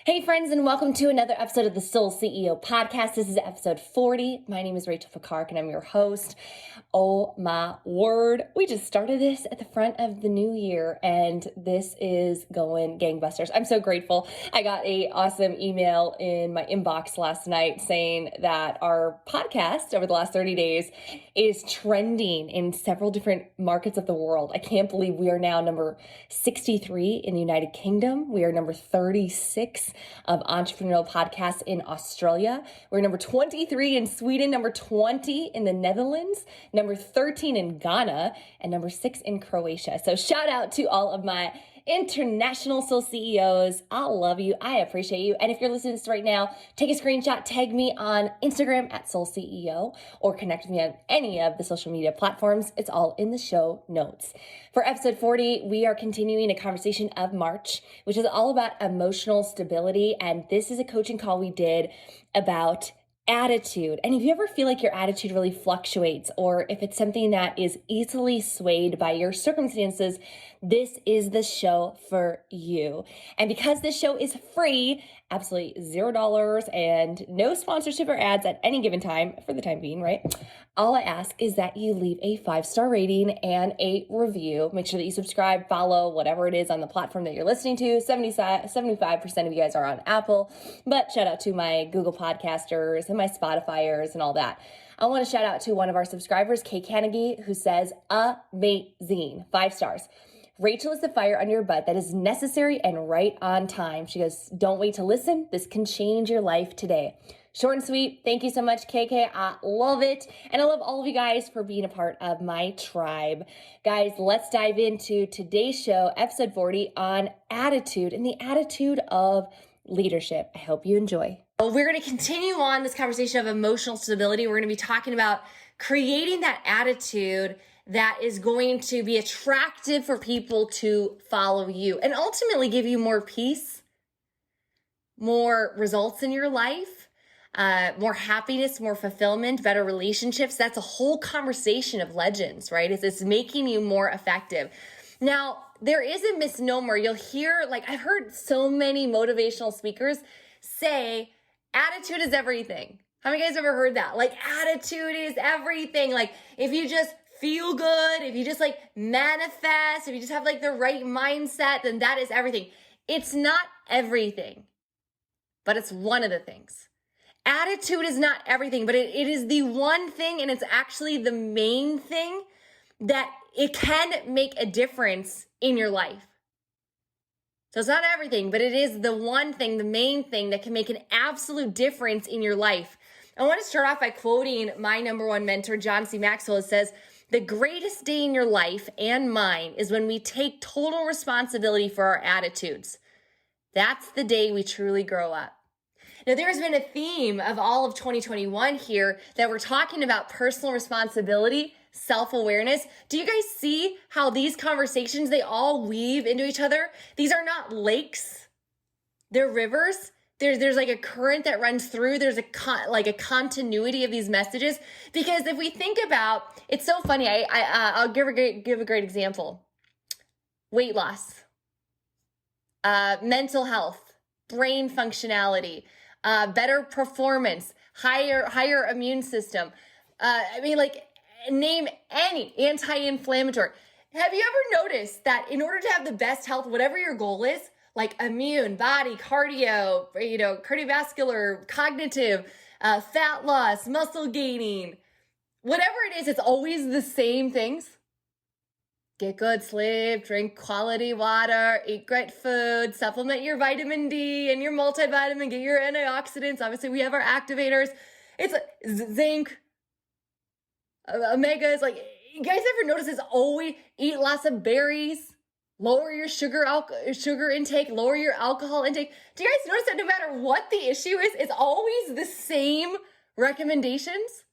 Hey friends, and welcome to another episode of the Soul CEO podcast. This is episode 40. My name is Rachel Fakark and I'm your host. Oh my word. We just started this at the front of the new year and this is going gangbusters. I'm so grateful. I got an awesome email in my inbox last night saying that our podcast over the last 30 days is trending in several different markets of the world. I can't believe we are now number 63 in the United Kingdom. We are number 36 of entrepreneurial podcasts in Australia. We're number 23 in Sweden, number 20 in the Netherlands, number 13 in Ghana, and number 6 in Croatia. So shout out to all of my international soul CEOs. I love you. I appreciate you. And if you're listening to this right now, take a screenshot, tag me on Instagram at Soul CEO, or connect with me on any of the social media platforms. It's all in the show notes. For episode 40, we are continuing a conversation of March, which is all about emotional stability. And this is a coaching call we did about attitude. And if you ever feel like your attitude really fluctuates, or if it's something that is easily swayed by your circumstances, this is the show for you. And because this show is free, absolutely $0 and no sponsorship or ads at any given time, for the time being, right? All I ask is that you leave a 5-star rating and a review. Make sure that you subscribe, follow, whatever it is on the platform that you're listening to. 75% of you guys are on Apple, but shout out to my Google podcasters and my Spotifyers and all that. I want to shout out to one of our subscribers, Kay Carnegie, who says, amazing, 5 stars. Rachel is the fire under your butt that is necessary and right on time. She goes, don't wait to listen. This can change your life today. Short and sweet. Thank you so much, KK. I love it. And I love all of you guys for being a part of my tribe. Guys, let's dive into today's show, episode 40, on attitude and the attitude of leadership. I hope you enjoy. We're going to continue on this conversation of emotional stability. We're going to be talking about creating that attitude that is going to be attractive for people to follow you and ultimately give you more peace, more results in your life, more happiness, more fulfillment, better relationships. That's a whole conversation of legends, right? It's making you more effective. Now, there is a misnomer. You'll hear, I've heard so many motivational speakers say, attitude is everything. How many of you guys ever heard that? Attitude is everything. If you just feel good, if you just manifest, if you just have the right mindset, then that is everything. It's not everything, but it's one of the things. Attitude is not everything, but it is the one thing, and it's actually the main thing that it can make a difference in your life. So it's not everything, but it is the one thing, the main thing that can make an absolute difference in your life. I want to start off by quoting my number one mentor, John C. Maxwell. It says, the greatest day in your life and mine is when we take total responsibility for our attitudes. That's the day we truly grow up. Now, there's been a theme of all of 2021 here that we're talking about personal responsibility, self-awareness. Do you guys see how these conversations, they all weave into each other? These are not lakes. They're rivers. There's a current that runs through. There's a continuity of these messages. Because if we think about, it's so funny. I'll give a great example. Weight loss, mental health, brain functionality, better performance, higher immune system. Name any anti-inflammatory. Have you ever noticed that in order to have the best health, whatever your goal is, immune, body, cardio, cardiovascular, cognitive, fat loss, muscle gaining, whatever it is, it's always the same things. Get good sleep, drink quality water, eat great food, supplement your vitamin D and your multivitamin, get your antioxidants. Obviously, we have our activators. It's zinc, omegas. You guys ever notice it's always eat lots of berries? Lower your sugar intake, lower your alcohol intake. Do you guys notice that no matter what the issue is, it's always the same recommendations?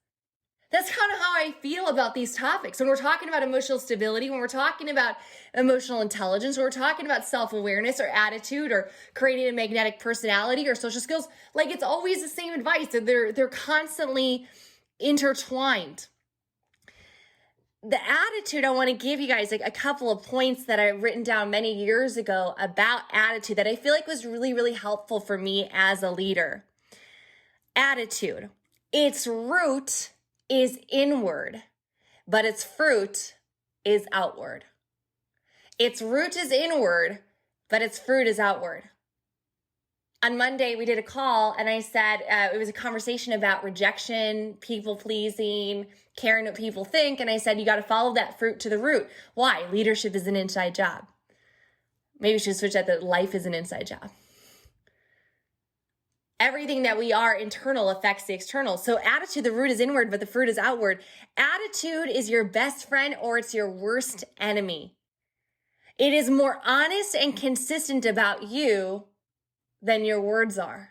That's kind of how I feel about these topics. When we're talking about emotional stability, when we're talking about emotional intelligence, when we're talking about self-awareness or attitude or creating a magnetic personality or social skills, it's always the same advice. They're constantly intertwined. the attitude, I want to give you guys like a couple of points that I've written down many years ago about attitude that I feel like was really, really helpful for me as a leader. Attitude. Its root is inward, but its fruit is outward. Its root is inward, but its fruit is outward. On Monday, we did a call and I said, it was a conversation about rejection, people pleasing, caring what people think. And I said, you got to follow that fruit to the root. Why? Leadership is an inside job. Maybe we should switch that life is an inside job. Everything that we are internal affects the external. So attitude, the root is inward, but the fruit is outward. Attitude is your best friend or it's your worst enemy. It is more honest and consistent about you than your words are.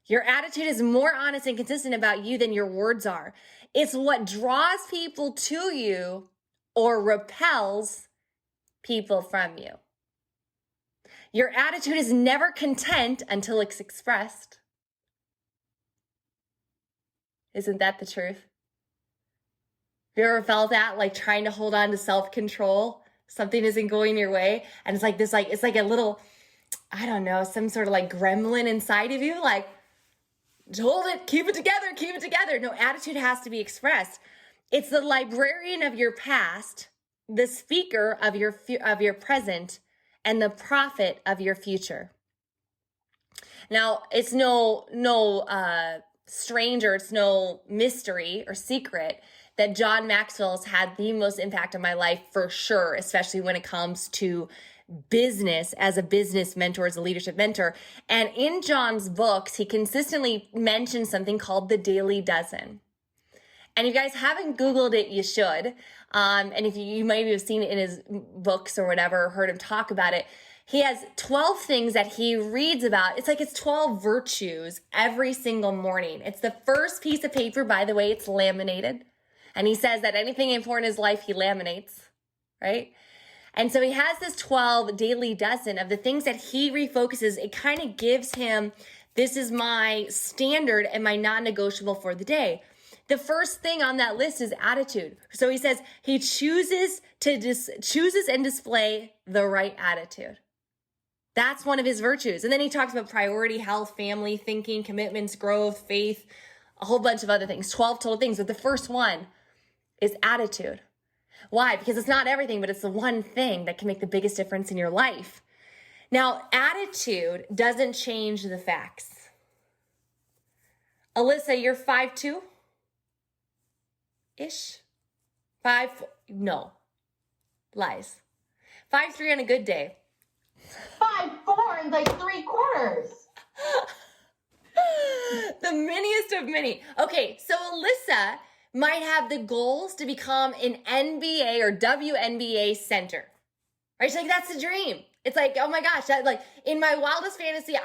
Your attitude is more honest and consistent about you than your words are. It's what draws people to you or repels people from you. Your attitude is never content until it's expressed. Isn't that the truth? Have you ever felt that, like trying to hold on to self-control? Something isn't going your way, and it's like this, like it's like a little, I don't know, some sort of like gremlin inside of you, like hold it, keep it together, keep it together. No, attitude has to be expressed. It's the librarian of your past, the speaker of your present, and the prophet of your future. Now, it's no stranger, it's no mystery or secret that John Maxwell's had the most impact on my life for sure, especially when it comes to business, as a business mentor, as a leadership mentor. And in John's books, he consistently mentions something called the Daily Dozen. And if you guys haven't Googled it, you should. And if you maybe have seen it in his books or whatever, or heard him talk about it, he has 12 things that he reads about. It's like it's 12 virtues every single morning. It's the first piece of paper, by the way, it's laminated. And he says that anything important in his life, he laminates, right? And so he has this 12 daily dozen of the things that he refocuses. It kind of gives him, this is my standard and my non-negotiable for the day. The first thing on that list is attitude. So he says he chooses and display the right attitude. That's one of his virtues. And then he talks about priority, health, family, thinking, commitments, growth, faith, a whole bunch of other things, 12 total things. But the first one is attitude. Why? Because it's not everything, but it's the one thing that can make the biggest difference in your life. Now, attitude doesn't change the facts. Alyssa, you're 5'2"-ish? No. Lies. 5'3" on a good day. 5'4" and like 3/4. The miniest of many. Okay, so Alyssa might have the goals to become an NBA or WNBA center. Right? She's like, that's the dream. It's like, oh my gosh, that, like in my wildest fantasy,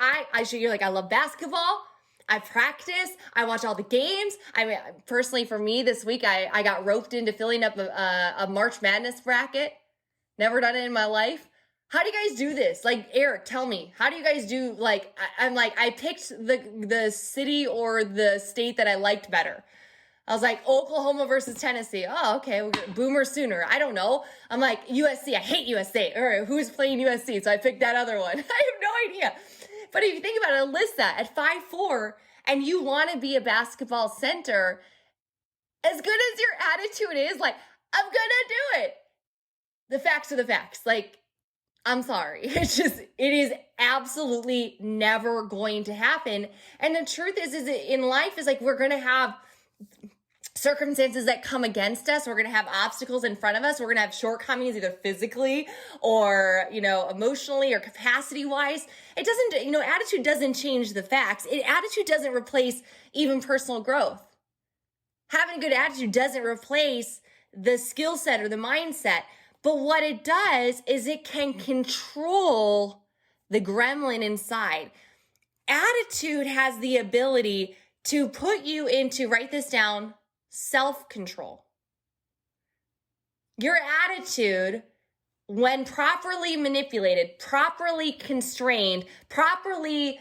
you're like, I love basketball. I practice. I watch all the games. I mean, personally, for me this week, I got roped into filling up a March Madness bracket. Never done it in my life. How do you guys do this? Like, Eric, tell me, how do you guys do, like, I picked the city or the state that I liked better. I was like, Oklahoma versus Tennessee. Oh, okay. Boomer Sooner. I don't know. I'm like, USC. I hate USC. Or who's playing USC? So I picked that other one. I have no idea. But if you think about it, Alyssa at 5'4", and you want to be a basketball center, as good as your attitude is, like, I'm going to do it. The facts are the facts. Like, I'm sorry. It is absolutely never going to happen. And the truth is in life is like, we're going to have circumstances that come against us. We're going to have obstacles in front of us. We're going to have shortcomings either physically or, emotionally or capacity wise. It doesn't, attitude doesn't change the facts. Attitude doesn't replace even personal growth. Having a good attitude doesn't replace the skill set or the mindset. But what it does is it can control the gremlin inside. Attitude has the ability to put you into, write this down, self-control. Your attitude, when properly manipulated, properly constrained, properly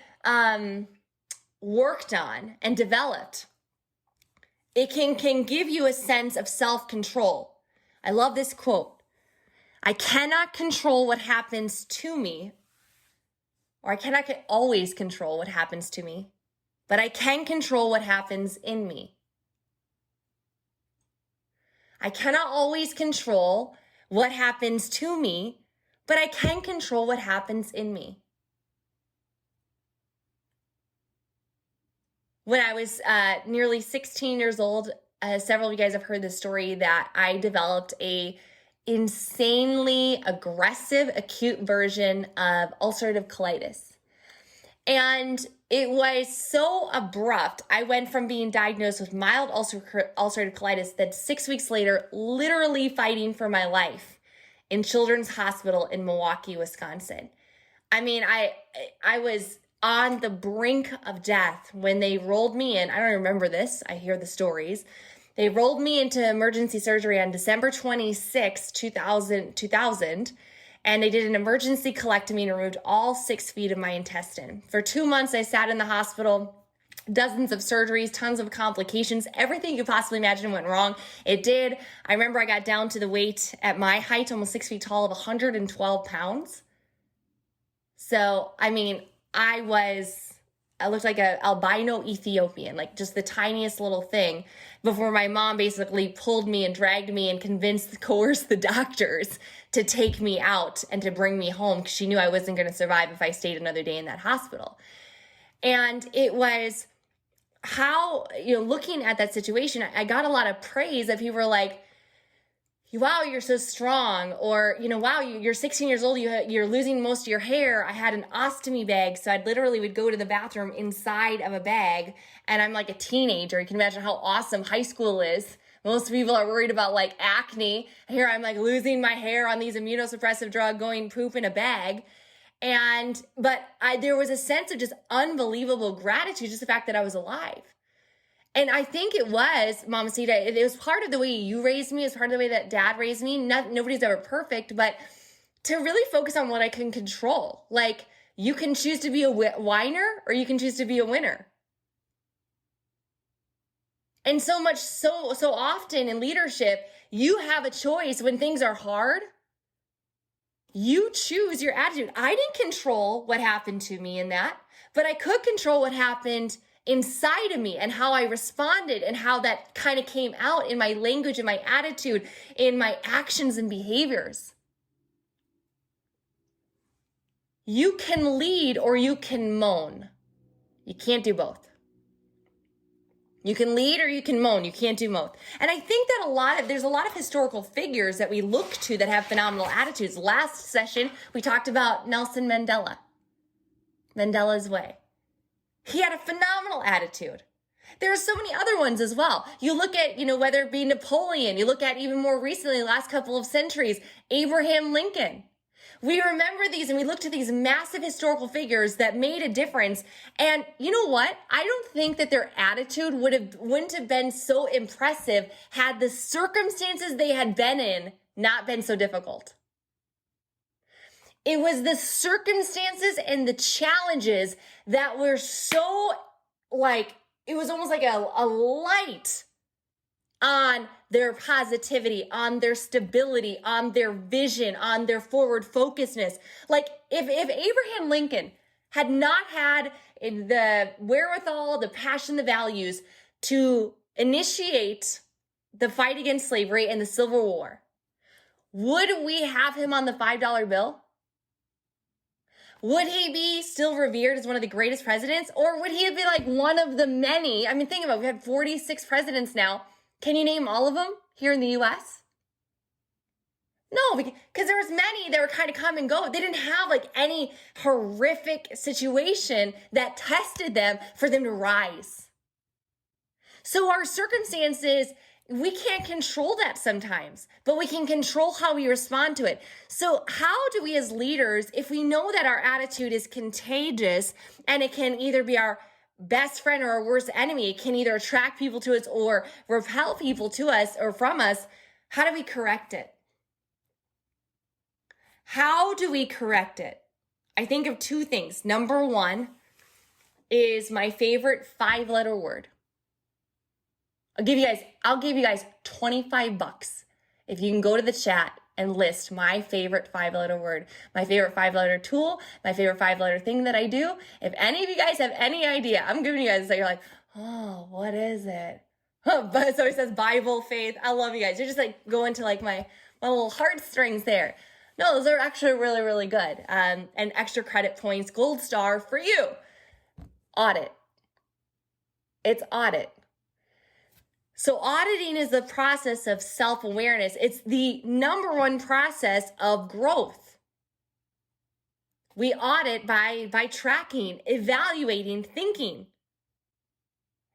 worked on and developed, It can give you a sense of self-control. I love this quote. I cannot control what happens to me, or I cannot always control what happens to me, but I can control what happens in me. I cannot always control what happens to me, but I can control what happens in me. When I was nearly 16 years old, several of you guys have heard the story that I developed a insanely aggressive, acute version of ulcerative colitis. And it was so abrupt. I went from being diagnosed with mild ulcerative colitis that 6 weeks later, literally fighting for my life in Children's Hospital in Milwaukee, Wisconsin. I mean, I was on the brink of death when they rolled me in. I don't remember this. I hear the stories. They rolled me into emergency surgery on December 26, 2000, and they did an emergency colectomy and removed all 6 feet of my intestine. For 2 months, I sat in the hospital, dozens of surgeries, tons of complications, everything you could possibly imagine went wrong. It did. I remember I got down to the weight at my height, almost 6 feet tall, of 112 pounds. So, I mean, I looked like an albino Ethiopian, like just the tiniest little thing, before my mom basically pulled me and dragged me and coerced the doctors to take me out and to bring me home because she knew I wasn't going to survive if I stayed another day in that hospital. And it was how, looking at that situation, I got a lot of praise that people were like, wow, you're so strong, or, wow, you're 16 years old, you're losing most of your hair. I had an ostomy bag, so I literally would go to the bathroom inside of a bag, and I'm like a teenager. You can imagine how awesome high school is. Most people are worried about like acne. Here I'm like losing my hair on these immunosuppressive drug, going poop in a bag. But there was a sense of just unbelievable gratitude, just the fact that I was alive. And I think it was, Mama Sita, it was part of the way you raised me, it was part of the way that Dad raised me. Nobody's ever perfect, but to really focus on what I can control. Like, you can choose to be a whiner or you can choose to be a winner. And so often in leadership, you have a choice when things are hard. You choose your attitude. I didn't control what happened to me in that, but I could control what happened inside of me and how I responded and how that kind of came out in my language and my attitude, in my actions and behaviors. You can lead or you can moan. You can't do both. You can lead or you can moan. You can't do both. And I think that there's a lot of historical figures that we look to that have phenomenal attitudes. Last session, we talked about Nelson Mandela. Mandela's way. He had a phenomenal attitude. There are so many other ones as well. You look at, whether it be Napoleon, you look at even more recently, the last couple of centuries, Abraham Lincoln. We remember these and we look to these massive historical figures that made a difference. And you know what? I don't think that their attitude wouldn't have been so impressive had the circumstances they had been in not been so difficult. It was the circumstances and the challenges that were so it was almost like a light on their positivity, on their stability, on their vision, on their forward focusedness. Like if Abraham Lincoln had not had the wherewithal, the passion, the values to initiate the fight against slavery and the Civil War, would we have him on the $5 bill? Would he be still revered as one of the greatest presidents? Or would he be like one of the many? I mean, think about it. We had 46 presidents now. Can you name all of them here in the U.S.? No, because there was many that were kind of come and go. They didn't have any horrific situation that tested them for them to rise. So our circumstances, we can't control that sometimes, but we can control how we respond to it. So how do we as leaders, if we know that our attitude is contagious and it can either be our best friend or our worst enemy, it can either attract people to us or repel people to us or from us, how do we correct it? How do we correct it? I think of two things. Number one is my favorite 5-letter word. I'll give you guys $25 if you can go to the chat and list my favorite 5-letter word, my favorite 5-letter tool, my favorite 5-letter thing that I do. If any of you guys have any idea, I'm giving you guys that you're like, oh, what is it? But so it says Bible, faith. I love you guys. You're just like going to like my little heartstrings there. No, those are actually really, really good. And extra credit points, gold star for you. Audit. It's audit. So auditing is the process of self-awareness. It's the number one process of growth. We audit by tracking, evaluating, thinking.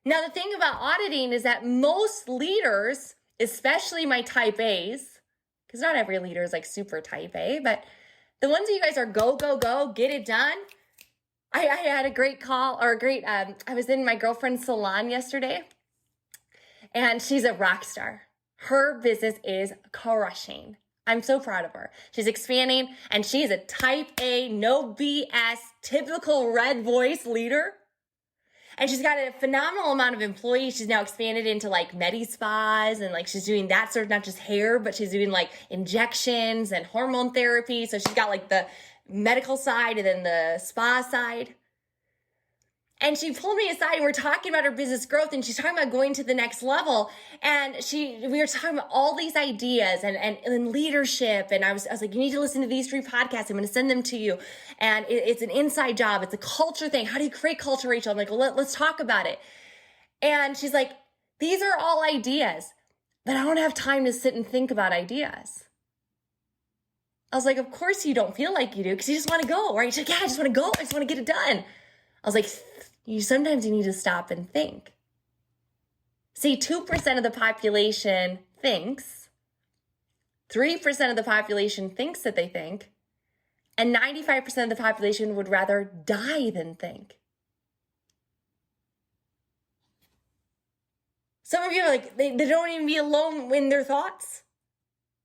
Now, the thing about auditing is that most leaders, especially my type A's, because not every leader is like super type A, but the ones that you guys are go, go, go, get it done. I had a great call I was in my girlfriend's salon yesterday. And she's a rock star. Her business is crushing. I'm so proud of her. She's expanding, and she's a type A, no BS, typical red voice leader. And she's got a phenomenal amount of employees. She's now expanded into like medi spas, and like she's doing that sort of, not just hair, but she's doing like injections and hormone therapy. So she's got like the medical side and then the spa side. And she pulled me aside and we're talking about her business growth, and she's talking about going to the next level. And we were talking about all these ideas and leadership. And I was like, you need to listen to these 3 podcasts. I'm going to send them to you. And it's an inside job. It's a culture thing. How do you create culture, Rachel? I'm like, well, let's talk about it. And she's like, these are all ideas, but I don't have time to sit and think about ideas. I was like, of course you don't feel like you do, because you just want to go, right? She's like, yeah, I just want to go. I just want to get it done. I was like, sometimes you need to stop and think. See, 2% of the population thinks, 3% of the population thinks that they think, and 95% of the population would rather die than think. Some of you are like, they don't even be alone in their thoughts.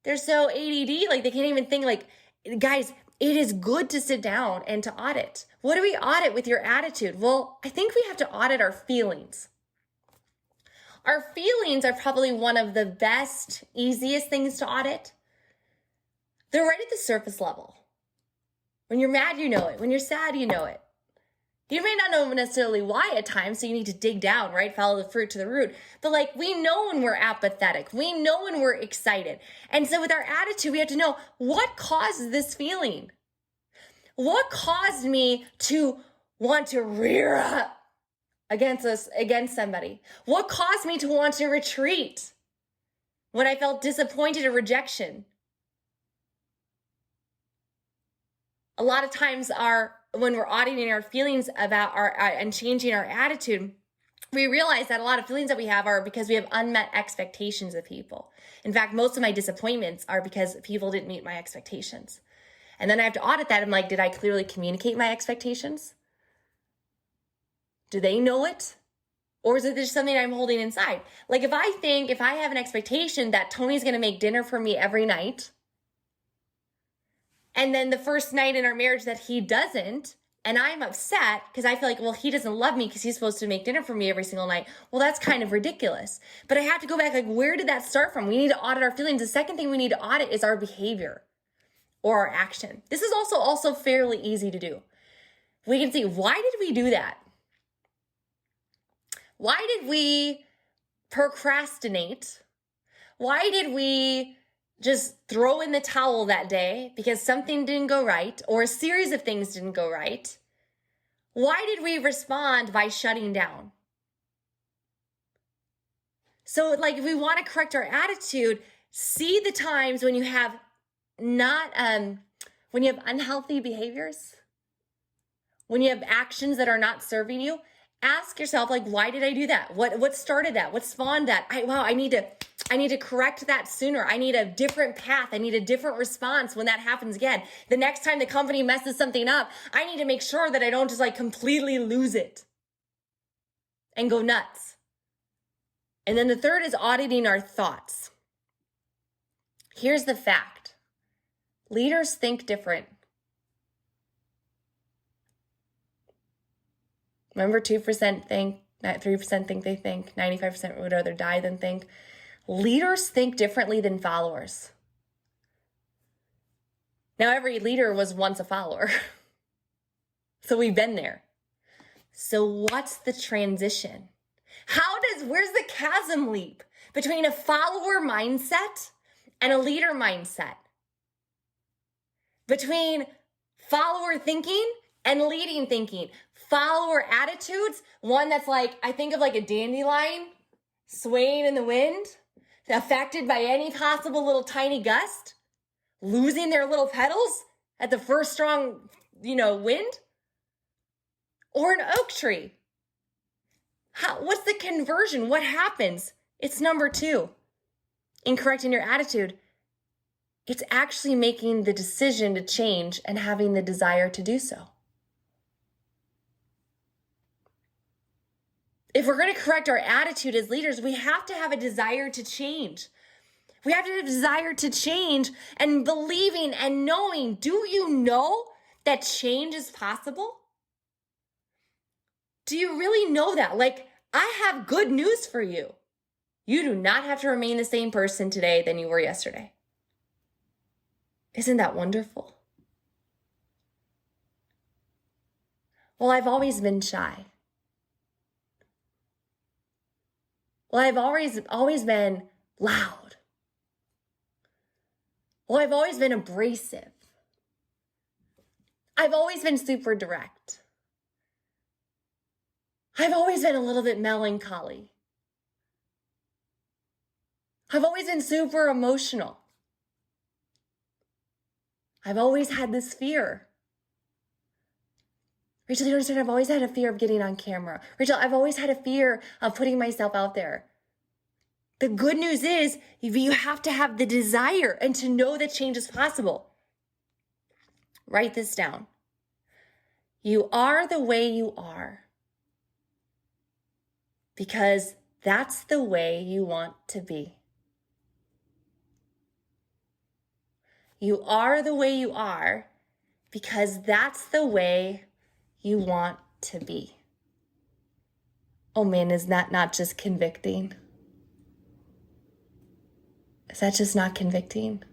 They're so ADD, like they can't even think. Like, guys, it is good to sit down and to audit. What do we audit with your attitude? Well, I think we have to audit our feelings. Our feelings are probably one of the best, easiest things to audit. They're right at the surface level. When you're mad, you know it. When you're sad, you know it. You may not know necessarily why at times, so you need to dig down, right? Follow the fruit to the root. But like, we know when we're apathetic. We know when we're excited. And so with our attitude, we have to know, what causes this feeling? What caused me to want to rear up against somebody? What caused me to want to retreat when I felt disappointed or rejection? A lot of times when we're auditing our feelings about and changing our attitude, we realize that a lot of feelings that we have are because we have unmet expectations of people. In fact, most of my disappointments are because people didn't meet my expectations. And then I have to audit that. I'm like, did I clearly communicate my expectations? Do they know it? Or is it just something I'm holding inside? Like if I have an expectation that Tony's going to make dinner for me every night, and then the first night in our marriage that he doesn't, and I'm upset because I feel like, well, he doesn't love me because he's supposed to make dinner for me every single night. Well, that's kind of ridiculous. But I have to go back, like, where did that start from? We need to audit our feelings. The second thing we need to audit is our behavior or our action. This is also fairly easy to do. We can see, why did we do that? Why did we procrastinate? Why did we just throw in the towel that day because something didn't go right or a series of things didn't go right? Why did we respond by shutting down? So like, if we want to correct our attitude, see the times when you have when you have unhealthy behaviors, when you have actions that are not serving you. Ask yourself, like, why did I do that? What started that? What spawned that? I need to correct that sooner. I need a different path. I need a different response when that happens again. The next time the company messes something up, I need to make sure that I don't just like completely lose it and go nuts. And then the third is auditing our thoughts. Here's the fact. Leaders think different. Remember, 2% think, That 3% think they think. 95% would rather die than think. Leaders think differently than followers. Now, every leader was once a follower. So we've been there. So what's the transition? Where's the chasm leap between a follower mindset and a leader mindset? Between follower thinking and leading thinking. Follower attitudes, one that's like, I think of like a dandelion swaying in the wind, affected by any possible little tiny gust, losing their little petals at the first strong, wind. Or an oak tree. What's the conversion? What happens? It's number 2. In correcting your attitude, it's actually making the decision to change and having the desire to do so. If we're going to correct our attitude as leaders, we have to have a desire to change. We have to have a desire to change and believing and knowing. Do you know that change is possible? Do you really know that? Like, I have good news for you. You do not have to remain the same person today than you were yesterday. Isn't that wonderful? Well, I've always been shy. Well, I've always been loud. Well, I've always been abrasive. I've always been super direct. I've always been a little bit melancholy. I've always been super emotional. I've always had this fear. Rachel, you understand? I've always had a fear of getting on camera. Rachel, I've always had a fear of putting myself out there. The good news is you have to have the desire and to know that change is possible. Write this down. You are the way you are because that's the way you want to be. You are the way you are because that's the way you want to be. Oh man, is that not just convicting? Is that just not convicting?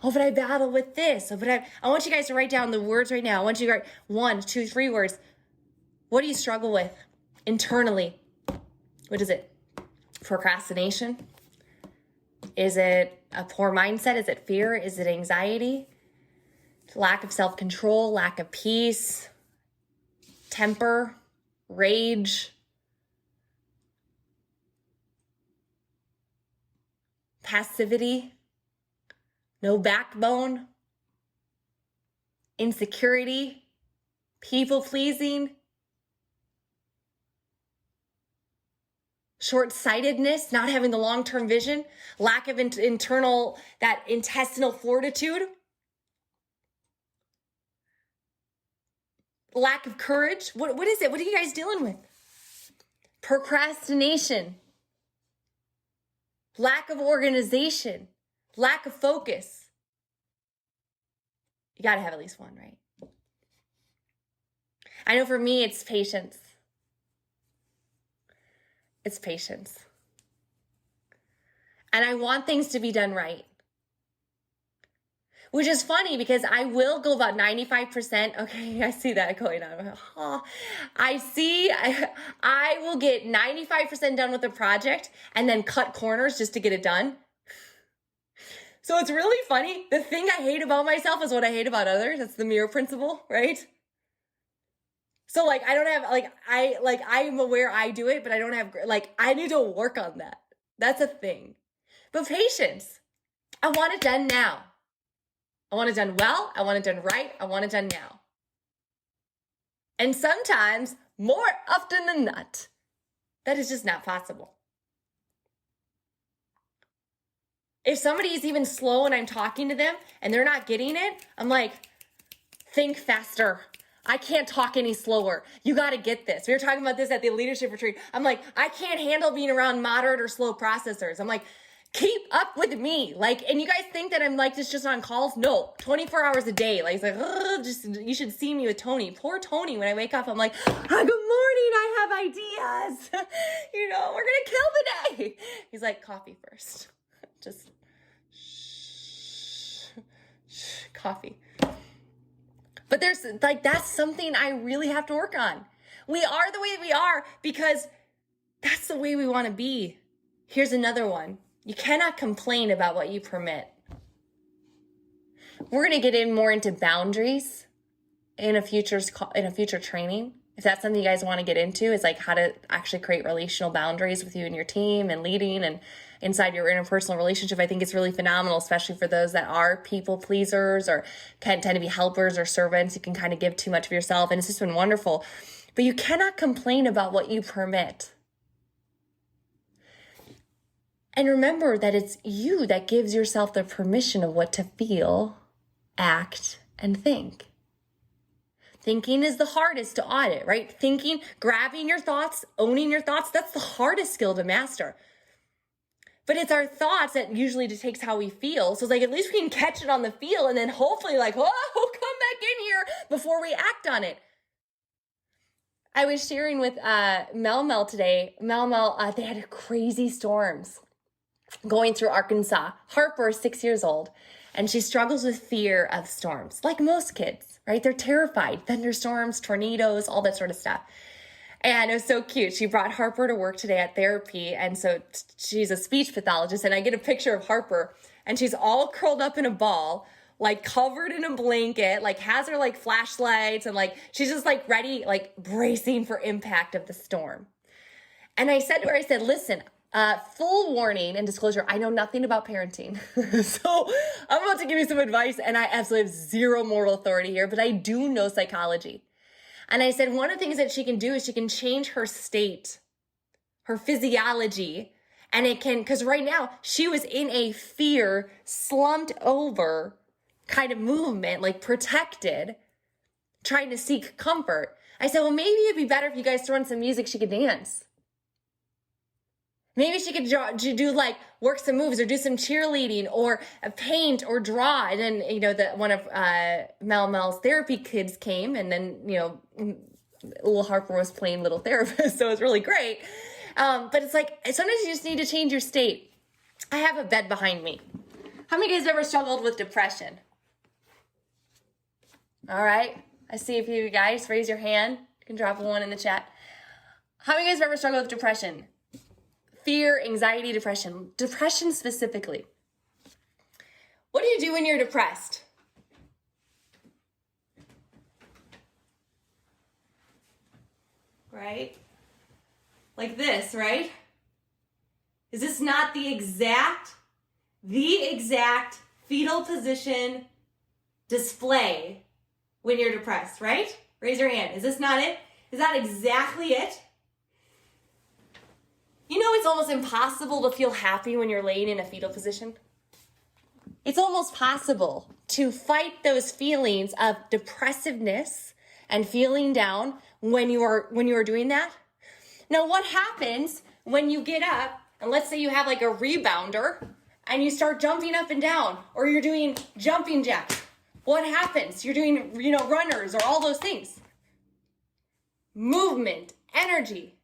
Oh, but I battle with this. Oh, but I want you guys to write down the words right now. I want you to write 1, 2, 3 words. What do you struggle with internally? What is it? Procrastination? Is it a poor mindset? Is it fear? Is it anxiety? Lack of self-control, lack of peace, temper, rage, passivity, no backbone, insecurity, people-pleasing, short-sightedness, not having the long-term vision, lack of intestinal fortitude, lack of courage. What is it? What are you guys dealing with? Procrastination, lack of organization, lack of focus. You got to have at least one, right? I know for me, it's patience. It's patience. And I want things to be done right. Which is funny because I will go about 95%. Okay, I see that going on. I will get 95% done with the project and then cut corners just to get it done. So it's really funny. The thing I hate about myself is what I hate about others. That's the mirror principle, right? So I don't have, I'm aware I do it, but I don't have, I need to work on that. That's a thing. But patience. I want it done now. I want it done well. I want it done right. I want it done now. And sometimes, more often than not, that is just not possible. If somebody is even slow and I'm talking to them and they're not getting it, I'm like, think faster. I can't talk any slower. You got to get this. We were talking about this at the leadership retreat. I'm like, I can't handle being around moderate or slow processors. I'm like, keep up with me. Like, and you guys think that I'm like this just on calls? No, 24 hours a day. Like, it's like, just, you should see me with Tony. Poor Tony, when I wake up, I'm like, good morning, I have ideas. We're going to kill the day. He's like, coffee first. Just coffee. But there's like, that's something I really have to work on. We are the way we are because that's the way we want to be. Here's another one. You cannot complain about what you permit. We're going to get in more into boundaries in a future training. If that's something you guys want to get into, is like how to actually create relational boundaries with you and your team and leading and inside your interpersonal relationship. I think it's really phenomenal, especially for those that are people pleasers or can tend to be helpers or servants. You can kind of give too much of yourself, and it's just been wonderful. But you cannot complain about what you permit. And remember that it's you that gives yourself the permission of what to feel, act, and think. Thinking is the hardest to audit, right? Thinking, grabbing your thoughts, owning your thoughts, that's the hardest skill to master. But it's our thoughts that usually dictates how we feel. So it's like, at least we can catch it on the feel and then hopefully like, come back in here before we act on it. I was sharing with Mel today. Mel, they had crazy storms going through Arkansas. Harper is 6 years old, and she struggles with fear of storms, like most kids, right? They're terrified. Thunderstorms, tornadoes, all that sort of stuff. And it was so cute. She brought Harper to work today at therapy, and so she's a speech pathologist, and I get a picture of Harper, and she's all curled up in a ball, like covered in a blanket, like has her like flashlights, and like she's just like ready, like bracing for impact of the storm. And I said to her, listen, full warning and disclosure, I know nothing about parenting. So I'm about to give you some advice, and I absolutely have zero moral authority here, but I do know psychology. And I said, one of the things that she can do is she can change her state, her physiology. And it can, because right now she was in a fear, slumped over kind of movement, like protected, trying to seek comfort. I said, well, maybe it'd be better if you guys throw in some music, she could dance. Maybe she could do like work some moves or do some cheerleading or paint or draw. And then, one of Mel's therapy kids came, and then, little Harper was playing little therapist. So it was really great. But it's like, sometimes you just need to change your state. I have a bed behind me. How many of you guys ever struggled with depression? All right. I see a few of you guys. Raise your hand. You can drop one in the chat. How many of you guys have ever struggled with depression? Fear, anxiety, depression. Depression specifically. What do you do when you're depressed? Right? Like this, right? Is this not the exact fetal position display when you're depressed, right? Raise your hand. Is this not it? Is that exactly it? It's almost impossible to feel happy when you're laying in a fetal position. It's almost possible to fight those feelings of depressiveness and feeling down when you are doing that. Now, what happens when you get up and let's say you have like a rebounder and you start jumping up and down, or you're doing jumping jacks? What happens? You're doing, runners or all those things. Movement, energy.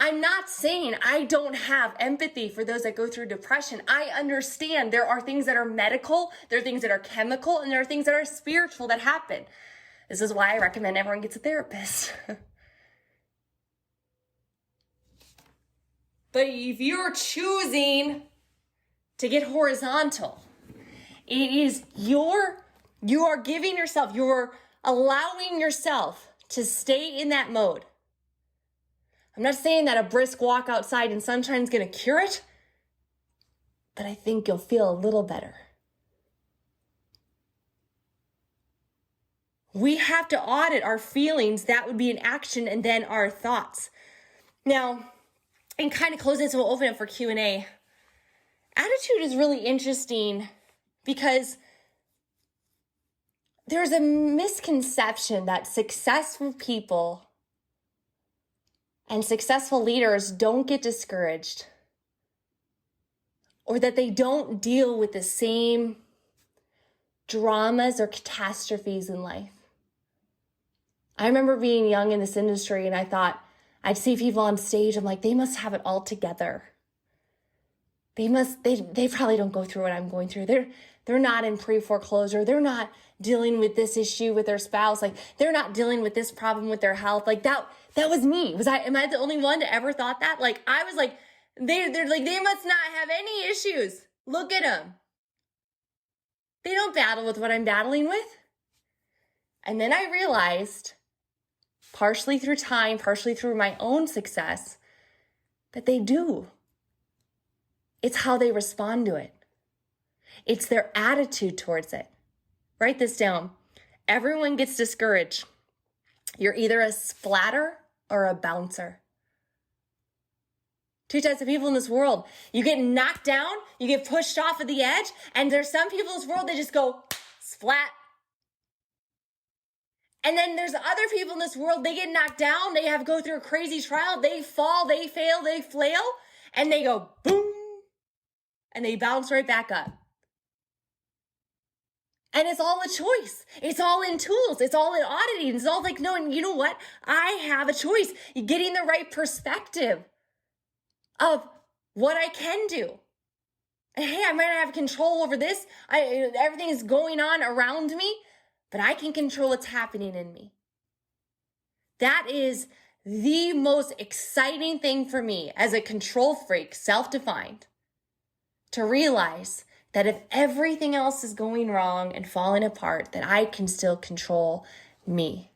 I'm not saying I don't have empathy for those that go through depression. I understand there are things that are medical, there are things that are chemical, and there are things that are spiritual that happen. This is why I recommend everyone gets a therapist. But if you're choosing to get horizontal, it is you are giving yourself, you're allowing yourself to stay in that mode. I'm not saying that a brisk walk outside in sunshine is going to cure it, but I think you'll feel a little better. We have to audit our feelings. That would be an action, and then our thoughts. Now, and kind of closing, so we'll open it for Q&A. Attitude is really interesting because there's a misconception that successful people and successful leaders don't get discouraged. or that they don't deal with the same dramas or catastrophes in life. I remember being young in this industry and I thought, I'd see people on stage, I'm like, they must have it all together. They probably don't go through what I'm going through. They're not in pre-foreclosure. They're not dealing with this issue with their spouse. Like, they're not dealing with this problem with their health. Like, that was me. Am I the only one that ever thought that? Like, I was like, they're like, they must not have any issues. Look at them. They don't battle with what I'm battling with. And then I realized, partially through time, partially through my own success, that they do. It's how they respond to it. It's their attitude towards it. Write this down. Everyone gets discouraged. You're either a splatter or a bouncer. Two types of people in this world. You get knocked down, you get pushed off of the edge, and there's some people in this world that just go splat. And then there's other people in this world, they get knocked down, they have to go through a crazy trial, they fall, they fail, they flail, and they go boom, and they bounce right back up. And it's all a choice. It's all in tools. It's all in auditing. It's all like, no, and you know what? I have a choice. You're getting the right perspective of what I can do. And hey, I might not have control over this. Everything is going on around me, but I can control what's happening in me. That is the most exciting thing for me as a control freak, self-defined, to realize that if everything else is going wrong and falling apart, that I can still control me.